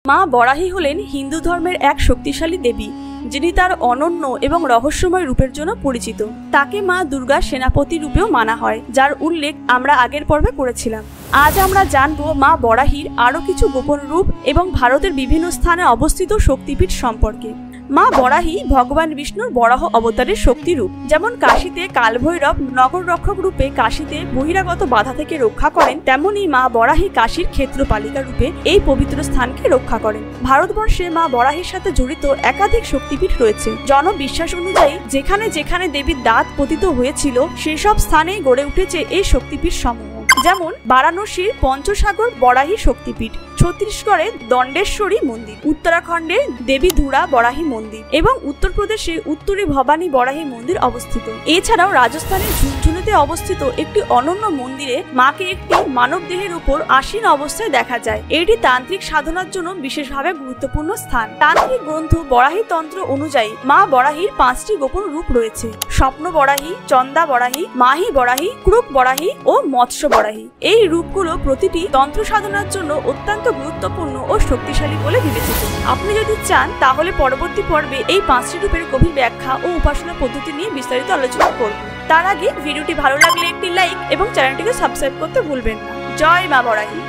মা বরাহী হলেন হিন্দু ধর্মের এক শক্তিশালী দেবী, যিনি তার অনন্য এবং রহস্যময় রূপের জন্য পরিচিত। তাকে মা দুর্গার সেনাপতি রূপেও মানা হয়, যার উল্লেখ আমরা আগের পর্বে করেছিলাম। আজ আমরা জানবো মা বরাহীর আরও কিছু গোপন রূপ এবং ভারতের বিভিন্ন স্থানে অবস্থিত শক্তিপীঠ সম্পর্কে। মা বরাহী ভগবান বিষ্ণুর বরাহ অবতারের শক্তি রূপ। যেমন কাশীতে কালভৈরব নগর রক্ষক রূপে কাশীতে বহিরাগত বাধা থেকে রক্ষা করেন, তেমনি মা বরাহী কাশীর ক্ষেত্রপালিকা রূপে এই পবিত্র স্থানকে রক্ষা করেন। ভারতবর্ষে মা বরাহীর সাথে জড়িত একাধিক শক্তিপীঠ রয়েছে। জনবিশ্বাস অনুযায়ী যেখানে যেখানে দেবীর দাঁত পতিত হয়েছিল সেসব স্থানেই গড়ে উঠেছে এই শক্তিপীঠ সমূহ। যেমন বারাণসীর পঞ্চসাগর বরাহী শক্তিপীঠ, ছত্তিশগড়ের দণ্ডেশ্বরী মন্দির, উত্তরাখণ্ডের দেবী ধুরা বরাহী মন্দির এবং উত্তরপ্রদেশে উত্তরী ভবানী বরাহী মন্দির অবস্থিত। এছাড়াও রাজস্থানের ঝুনঝুনুতে অবস্থিত একটি অনন্য মন্দিরে মাকে একটি মানব দেহের উপর আসীন অবস্থায় দেখা যায়। এটি তান্ত্রিক সাধনার জন্য বিশেষভাবে গুরুত্বপূর্ণ স্থান। তান্ত্রিক গ্রন্থ বরাহী তন্ত্র অনুযায়ী মা বরাহীর 5টি গোপন রূপ রয়েছে: স্বপ্ন বরাহী, চন্দা বরাহী, মাহি বরাহী, ক্রুক বরাহী ও মৎস্য বরাহী। এই রূপগুলো প্রতিটি তন্ত্র সাধনার জন্য অত্যন্ত গুরুত্বপূর্ণ ও শক্তিশালী বলে বিবেচিত। আপনি যদি চান তাহলে পরবর্তী পর্বে এই 5টি রূপের গভীর ব্যাখ্যা ও উপাসনা পদ্ধতি নিয়ে বিস্তারিত আলোচনা করব। তার আগে ভিডিওটি ভালো লাগলে একটি লাইক এবং চ্যানেলটিকে সাবস্ক্রাইব করতে ভুলবেন না। জয় মা বরাহী।